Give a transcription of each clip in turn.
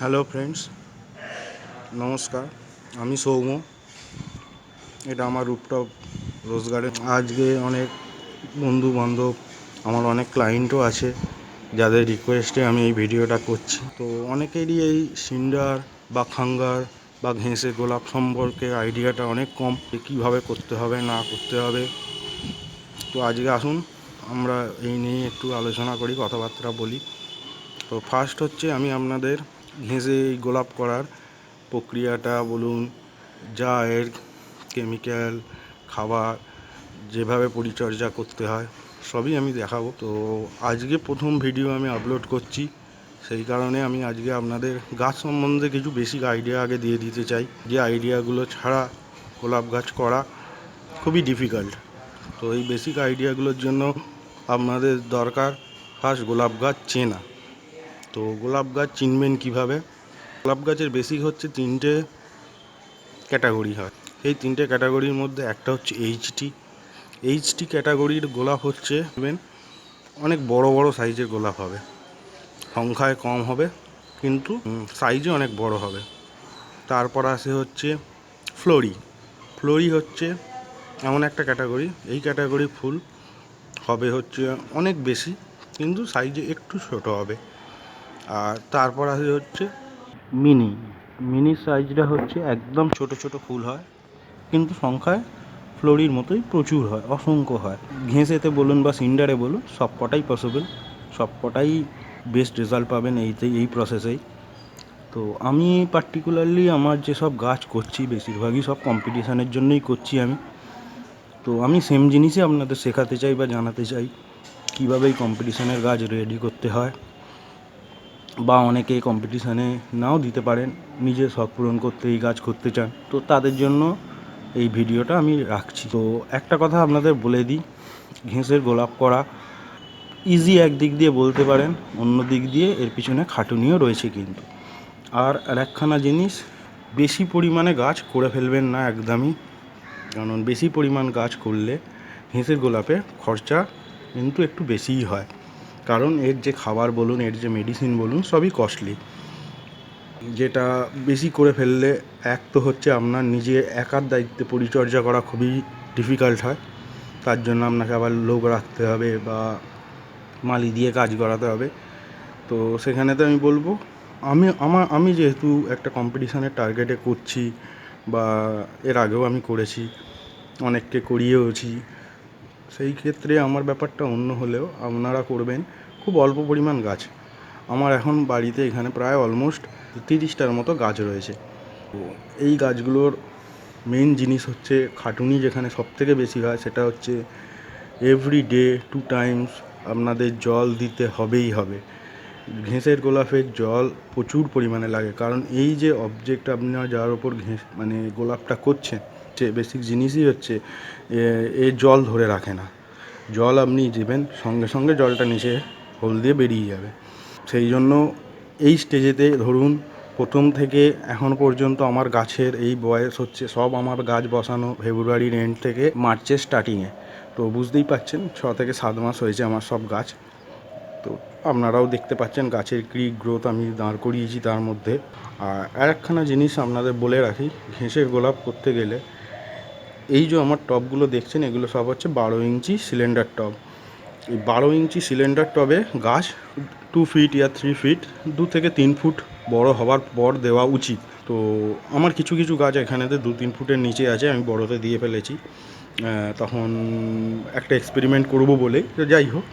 Hello friends, নমস্কার। আমি সৌম্য। এটা আমার রুপটপ রোজ গার্ডেন। আজকে অনেক বন্ধু বান্ধব, আমার অনেক ক্লায়েন্টও আছে যাদের রিকোয়েস্টে আমি এই ভিডিওটা করছি। তো অনেকেরই এই সিন্ডার বা খাঙ্গার বা ঘেঁষে গোলাপ সম্পর্কে আইডিয়াটা অনেক কম, কীভাবে করতে হবে না করতে হবে। তো আজকে আসুন আমরা এই নিয়ে একটু আলোচনা করি, কথাবার্তা বলি। তো ফার্স্ট হচ্ছে আমি আপনাদের ঘেঁষে গোলাপ করার প্রক্রিয়াটা বলুন, যা এর কেমিক্যাল, খাবার, যেভাবে পরিচর্যা করতে হয় সবই আমি দেখাবো। তো আজকে প্রথম ভিডিও আমি আপলোড করছি, সেই কারণে আমি আজকে আপনাদের গাছ সম্বন্ধে কিছু বেসিক আইডিয়া আগে দিয়ে দিতে চাই, যে আইডিয়াগুলো ছাড়া গোলাপ গাছ করা খুবই ডিফিকাল্ট। তো এই বেসিক আইডিয়াগুলোর জন্য আপনাদের দরকার ফার্স্ট গোলাপ গাছ চেনা। তো গোলাপ গাছ চিনবেন কিভাবে? গোলাপ গাছের বেসিক হচ্ছে তিনটে ক্যাটাগরি হয়। এই তিনটে ক্যাটাগরির মধ্যে একটা হচ্ছে এইচটি ক্যাটাগরির গোলাপ হচ্ছে অনেক বড় বড় সাইজের গোলাপ হবে, সংখ্যায় কম হবে কিন্তু সাইজে অনেক বড় হবে। তারপর আসে হচ্ছে ফ্লোরি হচ্ছে এমন একটা ক্যাটাগরি, এই ক্যাটাগরি ফুল হবে হচ্ছে অনেক বেশি কিন্তু সাইজে একটু ছোট হবে। আর তারপর আসে হচ্ছে মিনি সাইজটা হচ্ছে একদম ছোট ছোট ফুল হয় কিন্তু সংখ্যায় ফ্লোরির মতোই প্রচুর হয়, অসংখ্য হয়। ঘেঁষেতে বলুন বা সিন্ডারে বলুন, সব কটাই পসিবল, সব কটাই বেস্ট রেজাল্ট পাবেন এই প্রসেসেই। তো আমি পার্টিকুলারলি আমার যেসব গাছ করছি বেশিরভাগই সব কম্পিটিশানের জন্যই করছি আমি। তো আমি সেম জিনিসই আপনাদের শেখাতে চাই বা জানাতে চাই কীভাবে এই কম্পিটিশানের গাছ রেডি করতে হয়। বা অনেকে কম্পিটিশানে নাও দিতে পারেন, নিজের শখ পূরণ করতে এই গাছ করতে চান, তো তাদের জন্য এই ভিডিওটা আমি রাখছি। তো একটা কথা আপনাদের বলে দিই, ঘেঁষের গোলাপ করা ইজি একদিক দিয়ে বলতে পারেন, অন্য দিক দিয়ে এর পিছনে খাটুনিও রয়েছে কিন্তু। আর একখানা জিনিস, বেশি পরিমাণে গাছ করে ফেলবেন না একদমই, কারণ বেশি পরিমাণ গাছ করলে ঘেঁষের গোলাপে খরচা কিন্তু একটু বেশিই হয়, কারণ এর যে খাবার বলুন, এর যে মেডিসিন বলুন, সবই কস্টলি। যেটা বেশি করে ফেললে এক তো হচ্ছে আপনার নিজে একার দায়িত্বে পরিচর্যা করা খুবই ডিফিকাল্ট হয়, তার জন্য আপনাকে আবার লোক রাখতে হবে বা মালি দিয়ে কাজ করাতে হবে। তো সেখানে তো আমি বলবো, আমি যেহেতু একটা কম্পিটিশানের টার্গেটে করছি বা এর আগেও আমি করেছি, অনেককে করিয়েওছি, সেই ক্ষেত্রে আমার ব্যাপারটা অন্য হলেও আপনারা করবেন খুব অল্প পরিমাণ গাছ। আমার এখন বাড়িতে এখানে প্রায় অলমোস্ট 30টার মতো গাছ রয়েছে। তো এই গাছগুলোর মেন জিনিস হচ্ছে খাটুনি, যেখানে সবথেকে বেশি হয় সেটা হচ্ছে এভরিডে 2 টাইমস আপনাদের জল দিতে হবেই হবে। ঘেঁষের গোলাপের জল প্রচুর পরিমাণে লাগে, কারণ এই যে অবজেক্ট আপনারা যার ওপর গোলাপটা করছেন, যে বেসিক জিনিসই হচ্ছে এ জল ধরে রাখে না। জল আপনি দেবেন, সঙ্গে সঙ্গে জলটা নিচে হোল দিয়ে বেরিয়ে যাবে। সেই জন্য এই স্টেজেতে ধরুন প্রথম থেকে এখন পর্যন্ত আমার গাছের এই বয়স হচ্ছে, সব আমার গাছ বসানো ফেব্রুয়ারির এন্ড থেকে মার্চের স্টার্টিংয়ে, তো বুঝতেই পারছেন 6 থেকে 7 মাস হয়েছে আমার সব গাছ। তো আপনারাও দেখতে পাচ্ছেন গাছের কী গ্রোথ আমি দাঁড় করিয়েছি তার মধ্যে। আর একখানা জিনিস আপনাদের বলে রাখি, ঘেঁষের গোলাপ করতে গেলে এই যে আমার টবগুলো দেখছেন, এগুলো সব হচ্ছে 12 ইঞ্চি সিলিন্ডার টব। এই 12 ইঞ্চি সিলিন্ডার টবে গাছ 2 ফিট ইয়া 3 ফিট 2 থেকে 3 ফুট বড় হওয়ার পর দেওয়া উচিত। তো আমার কিছু কিছু গাছ এখানেতে 2-3 ফুটের নিচে আছে, আমি বড়তে দিয়ে ফেলেছি তখন একটা এক্সপেরিমেন্ট করব বলে। তো যাই হোক,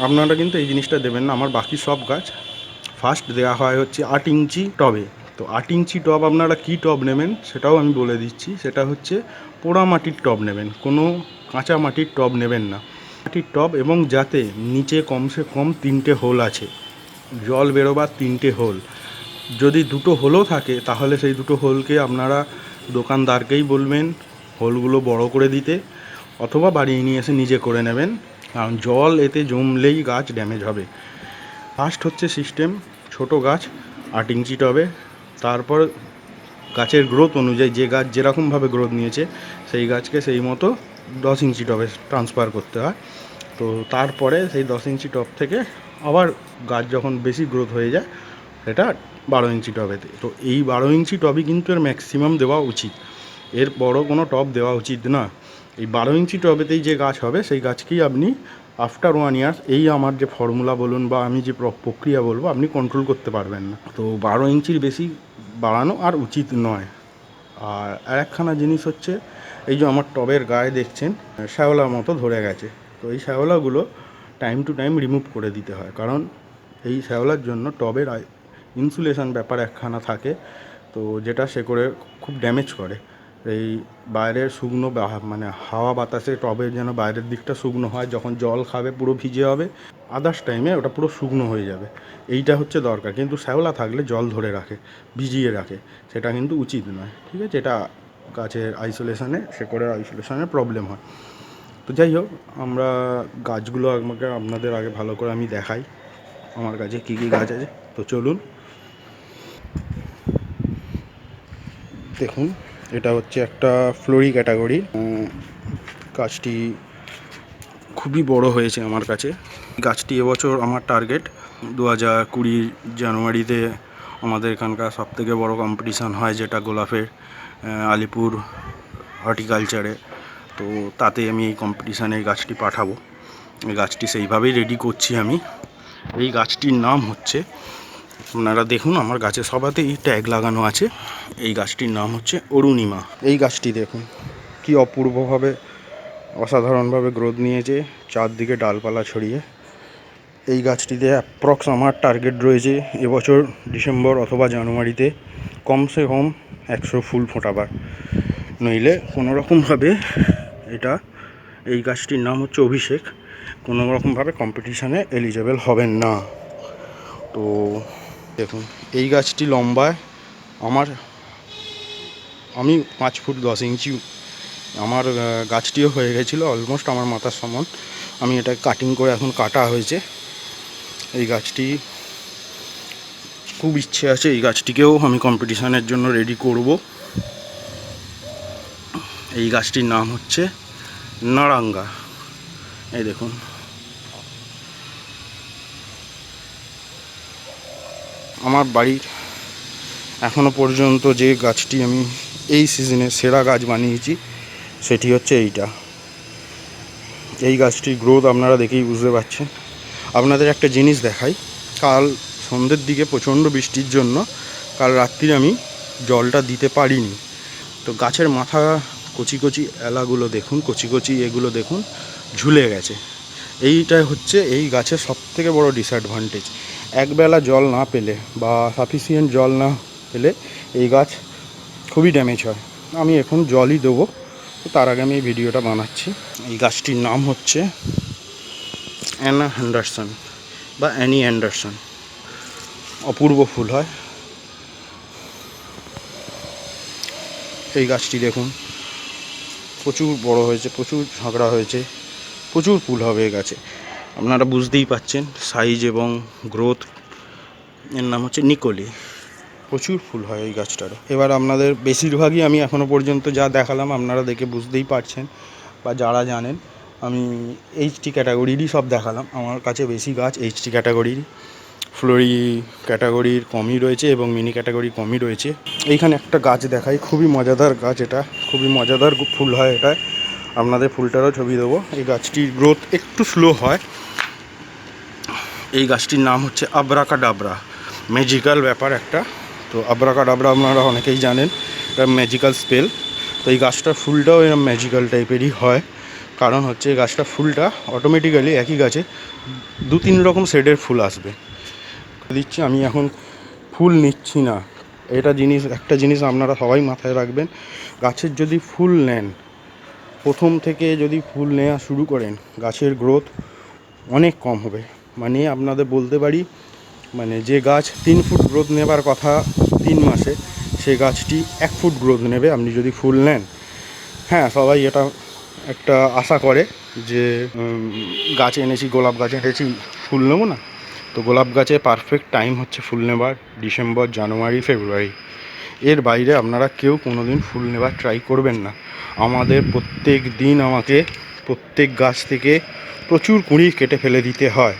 আপনারা কিন্তু এই জিনিসটা দেবেন না। আমার বাকি সব গাছ ফার্স্ট দেওয়া হয় হচ্ছে 8 ইঞ্চি টবে। তো 8 ইঞ্চি টব আপনারা কী টব নেবেন সেটাও আমি বলে দিচ্ছি, সেটা হচ্ছে পোড়া মাটির টব নেবেন, কোনো কাঁচা মাটির টব নেবেন না। মাটির টব, এবং যাতে নিচে কমসে কম 3টে হোল আছে, জল বেরোবার 3টে হোল। যদি 2টো হোলও থাকে তাহলে সেই 2টো হোলকে আপনারা দোকানদারকেই বলবেন হোলগুলো বড় করে দিতে, অথবা বাড়িয়ে নিয়ে এসে নিজে করে নেবেন, কারণ জল এতে জমলেই গাছ ড্যামেজ হবে। ফার্স্ট হচ্ছে সিস্টেম, ছোট গাছ 8 ইঞ্চি টবে, তারপর গাছের গ্রোথ অনুযায়ী যে গাছ যেরকমভাবে গ্রোথ নিয়েছে সেই গাছকে সেই মতো 10 ইঞ্চি টবে ট্রান্সফার করতে হয়। তো তারপরে সেই 10 ইঞ্চি টব থেকে আবার গাছ যখন বেশি গ্রোথ হয়ে যায় এটা 12 ইঞ্চি টবেতে। তো এই 12 ইঞ্চি টবই কিন্তু এর ম্যাক্সিমাম দেওয়া উচিত, এর বড় কোনো টব দেওয়া উচিত না। এই 12 ইঞ্চি টবেতেই যে গাছ হবে সেই গাছকেই আপনি আফটার 1 ইয়ার এই আমার যে ফর্মুলা বলুন বা আমি যে প্রক্রিয়া বলবো আপনি কন্ট্রোল করতে পারবেন না। তো 12 ইঞ্চির বেশি বাড়ানো আর উচিত নয়। আর একখানা জিনিস হচ্ছে, এই যে আমার টবের গায়ে দেখছেন শ্যাওলার মতো ধরে গেছে, তো এই শ্যাওলাগুলো টাইম টু টাইম রিমুভ করে দিতে হয়, কারণ এই শ্যাওলার জন্য টবের ইনসুলেশন ব্যাপার একখানা থাকে, তো যেটা সে করে খুব ড্যামেজ করে। এই বাইরের শুকনো মানে হাওয়া বাতাসে টবের যেন বাইরের দিকটা শুকনো হয়, যখন জল খাবে পুরো ভিজে হবে, আদার্স টাইমে ওটা পুরো শুকনো হয়ে যাবে, এইটা হচ্ছে দরকার। কিন্তু শ্যাওলা থাকলে জল ধরে রাখে, ভিজিয়ে রাখে, সেটা কিন্তু উচিত নয়, ঠিক আছে? এটা গাছের আইসোলেশনে শেকড়ের আইসোলেশনে প্রবলেম হয়। তো যাই হোক, আমরা গাছগুলো আমাকে আপনাদের আগে ভালো করে আমি দেখাই আমার কাছে কী কী গাছ আছে। তো চলুন দেখুন, এটা হচ্ছে একটা ফ্লোরি ক্যাটাগরি গাছটি, খুবই বড় হয়েছে আমার কাছে গাছটি। এবছর আমার টার্গেট 2020 জানুয়ারিতে আমাদের এখানকার সবথেকে বড় কম্পিটিশান হয়, যেটা গোলাপের আলিপুর হর্টিকালচারে, তো তাতে আমি এই কম্পিটিশানে এই গাছটি পাঠাবো। এই গাছটি সেইভাবেই রেডি করছি আমি। এই গাছটির নাম হচ্ছে, আপনারা দেখুন আমার গাছের সবাতেই ট্যাগ লাগানো আছে, এই গাছটির নাম হচ্ছে অরুণিমা। এই গাছটি দেখুন কি অপূর্বভাবে অসাধারণভাবে গ্রোথ নিয়েছে, চারদিকে ডালপালা ছড়িয়ে। এই গাছটিতে অ্যাপ্রক্স আমার টার্গেট রয়েছে এবছর ডিসেম্বর অথবা জানুয়ারিতে কমসে কম 100 ফুল ফোটাবার, নইলে কোনোরকমভাবে এটা, এই গাছটির নাম হচ্ছে অভিষেক, কোনোরকমভাবে কম্পিটিশানে এলিজেবল হবেন না। তো দেখুন এই গাছটি লম্বায় আমি 5 ফুট 10 ইঞ্চি, আমার গাছটিও হয়ে গেছিলো অলমোস্ট আমার মাথার সমান। আমি এটা কাটিং করে এখন কাটা হয়েছে। এই গাছটি খুব ইচ্ছে আছে, এই গাছটিকেও আমি কম্পিটিশানের জন্য রেডি করব। এই গাছটির নাম হচ্ছে নারাঙ্গা। এই দেখুন, আমার বাড়ির এখনো পর্যন্ত যে গাছটি আমি এই সিজনে সেরা গাছ বানিয়েছি সেটি হচ্ছে এইটা। এই গাছটির গ্রোথ আপনারা দেখেই বুঝতে পারছেন। আপনাদের একটা জিনিস দেখাই, কাল সন্ধ্যের দিকে প্রচণ্ড বৃষ্টির জন্য কাল রাত্রি আমি জলটা দিতে পারিনি, তো গাছের মাথা কচি কচি এলাগুলো দেখুন, কচি কচি এগুলো দেখুন ঝুলে গেছে। এইটাই হচ্ছে এই গাছের সবথেকে বড় ডিসঅ্যাডভান্টেজ। একবেলা জল না পেলে বা সাফিসিয়েন্ট জল না পেলে এই গাছ খুবই ড্যামেজ হয়। আমি এখন জলই দেবো, তো তার আগে আমি এই ভিডিওটা বানাচ্ছি। এই গাছটির নাম হচ্ছে অ্যানা অ্যান্ডারসন বা অ্যানি অ্যান্ডারসন, অপূর্ব ফুল হয়। এই গাছটি দেখুন প্রচুর বড় হয়েছে, প্রচুর ঝাঁকড়া হয়েছে, প্রচুর ফুল হবে এই গাছে, আপনারা বুঝতেই পাচ্ছেন সাইজ এবং গ্রোথ। এর নাম হচ্ছে নিকোলি, প্রচুর ফুল হয় এই গাছটারও। এবার আপনাদের বেশিরভাগই আমি এখনও পর্যন্ত যা দেখালাম আপনারা দেখে বুঝতেই পারছেন, বা যারা জানেন আমি এইচটি ক্যাটাগরিরই সব দেখালাম। আমার কাছে বেশি গাছ এইচটি ক্যাটাগরির, ফ্লোরি ক্যাটাগরির কমই রয়েছে এবং মিনি ক্যাটাগরি কমই রয়েছে। এইখানে একটা গাছ দেখাই, খুবই মজাদার গাছ, এটা খুবই মজাদার ফুল হয় এটা, আপনাদের ফুলটারও ছবি দেবো। এই গাছটির গ্রোথ একটু স্লো হয়। এই গাছটির নাম হচ্ছে আব্রাকাডাবরা, ম্যাজিক্যাল ব্যাপার একটা। তো আব্রাকাডাবরা আপনারা অনেকেই জানেন, এটা ম্যাজিক্যাল স্পেল। তো এই গাছটার ফুলটাও এরকম ম্যাজিক্যাল টাইপেরই হয়, কারণ হচ্ছে এই গাছটার ফুলটা অটোমেটিক্যালি একই গাছে 2-3 রকম শেডের ফুল আসবে। দিচ্ছি আমি এখন ফুল নিচ্ছি না, একটা জিনিস আপনারা সবাই মাথায় রাখবেন, গাছের যদি ফুল নেন, প্রথম থেকে যদি ফুল নেওয়া শুরু করেন, গাছের গ্রোথ অনেক কম হবে। মানে আপনাদের বলতে পারি, মানে যে গাছ 3 ফুট গ্রোথ নেবার কথা 3 মাসে, সে গাছটি 1 ফুট গ্রোথ নেবে আপনি যদি ফুল নেন। হ্যাঁ, সবাই এটা একটা আশা করে যে গাছ এনেছি, গোলাপ গাছ এনেছি, ফুল নেবো না। তো গোলাপ গাছে পারফেক্ট টাইম হচ্ছে ফুল নেবার ডিসেম্বর, জানুয়ারি, ফেব্রুয়ারি। এর বাইরে আপনারা কেউ কোনো দিন ফুল নেবার ট্রাই করবেন না। আমাদের প্রত্যেক দিন আমাকে প্রত্যেক গাছ থেকে প্রচুর কুঁড়ি কেটে ফেলে দিতে হয়,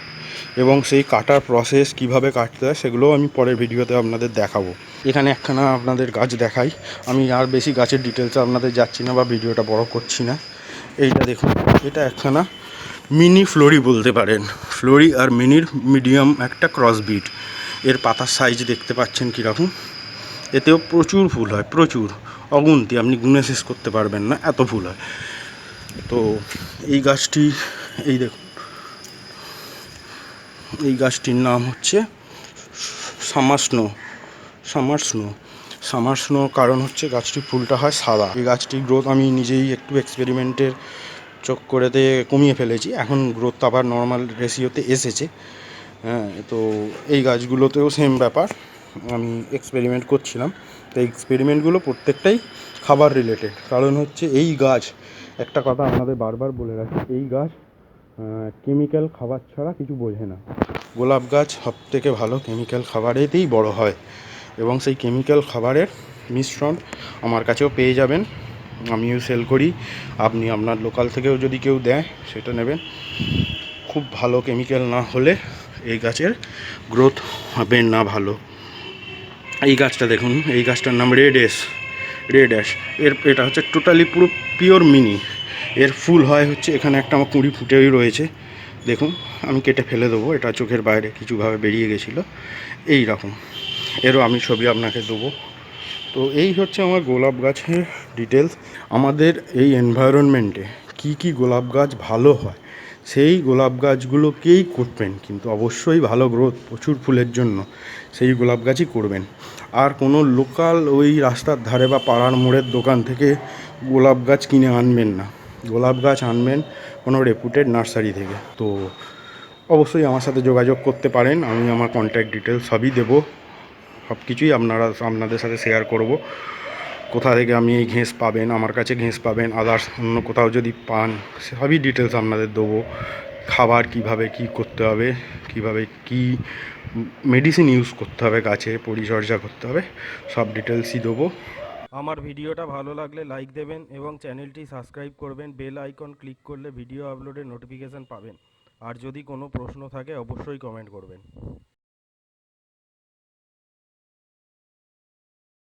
এবং সেই কাটার প্রসেস কিভাবে কাটতে হয় সেগুলোও আমি পরের ভিডিওতে আপনাদের দেখাবো। এখানে একখানা আপনাদের গাছ দেখাই, আমি আর বেশি গাছের ডিটেলসে আপনাদের যাচ্ছি না বা ভিডিওটা বড় করছি না। এইটা দেখুন, এটা একখানা মিনি ফ্লোরি বলতে পারেন, ফ্লোরি আর মিনির মিডিয়াম একটা ক্রসবিট। এর পাতার সাইজ দেখতে পাচ্ছেন কীরকম, এতেও প্রচুর ফুল হয়, প্রচুর, অগুন্তি, আপনি গুনে শেষ করতে পারবেন না, এত ফুল হয়। তো এই গাছটি, এই দেখুন, এই গাছটির নাম হচ্ছে সামার স্নো। সামার স্নো কারণ হচ্ছে গাছটির ফুলটা হয় সাদা। এই গাছটির গ্রোথ আমি নিজেই একটু এক্সপেরিমেন্টের চক্করেতে কমিয়ে ফেলেছি, এখন গ্রোথ আবার নর্মাল রেশিওতে এসেছে। হ্যাঁ, তো এই গাছগুলোতেও সেম ব্যাপার, আমি এক্সপেরিমেন্ট করছিলাম। তো এক্সপেরিমেন্টগুলো প্রত্যেকটাই খাবার রিলেটেড। কারণ হচ্ছে এই গাছ, একটা কথা আপনাদের বারবার বলে রাখি, এই গাছ কেমিক্যাল খাবার ছাড়া কিছু বোঝে না। গোলাপ গাছ সবথেকে ভালো কেমিক্যাল খাবারেতেই বড় হয়, এবং সেই কেমিক্যাল খাবারের মিশ্রণ আমার কাছেও পেয়ে যাবেন, আমিও সেল করি। আপনি আপনার লোকাল থেকেও যদি কেউ দেয় সেটা নেবেন। খুব ভালো কেমিক্যাল না হলে এই গাছের গ্রোথ হবে না ভালো। এই গাছটা দেখুন, এই গাছটার নাম রেড অ্যাশ। এটা হচ্ছে টোটালি পুরো পিওর মিনি। এর ফুল হয় হচ্ছে, এখানে একটা আমার কুঁড়ি ফুটেই রয়েছে, দেখুন, আমি কেটে ফেলে দেবো, এটা চোখের বাইরে কিছুভাবে বেরিয়ে গেছিলো এই রকম। এরও আমি ছবি আপনাকে দেবো। তো এই হচ্ছে আমার গোলাপ গাছের ডিটেলস। আমাদের এই এনভায়রনমেন্টে কি কি গোলাপ গাছ ভালো হয় সেই গোলাপ গাছগুলোকেই করবেন, কিন্তু অবশ্যই ভালো গ্রোথ প্রচুর ফুলের জন্য সেই গোলাপ গাছই করবেন। আর কোনো লোকাল ওই রাস্তার ধারে বা পাড়ার মোড়ের দোকান থেকে গোলাপ গাছ কিনে আনবেন না, গোলাপ গাছ আনবেন কোনো রেপুটেড নার্সারি থেকে। তো অবশ্যই আমার সাথে যোগাযোগ করতে পারেন, আমি আমার কন্ট্যাক্ট ডিটেলস সবই দেবো, সব কিছুই আপনাদের সাথে শেয়ার করব। কোথা থেকে আমি এই ঘেঁস পাবেন, আমার কাছে ঘেঁস পাবেন, আদার্স অন্য কোথাও যদি পান সবই ডিটেলস আপনাদের দেবো। খাবার কিভাবে কি করতে হবে, কিভাবে কি মেডিসিন ইউজ করতে হবে, গাছে পরিচর্যা করতে হবে, সব ডিটেলসই দেবো। আমার ভিডিওটা ভালো লাগলে লাইক দেবেন এবং চ্যানেলটি সাবস্ক্রাইব করবেন। বেল আইকন ক্লিক করলে ভিডিও আপলোডের নোটিফিকেশান পাবেন। আর যদি কোনো প্রশ্ন থাকে অবশ্যই কমেন্ট করবেন।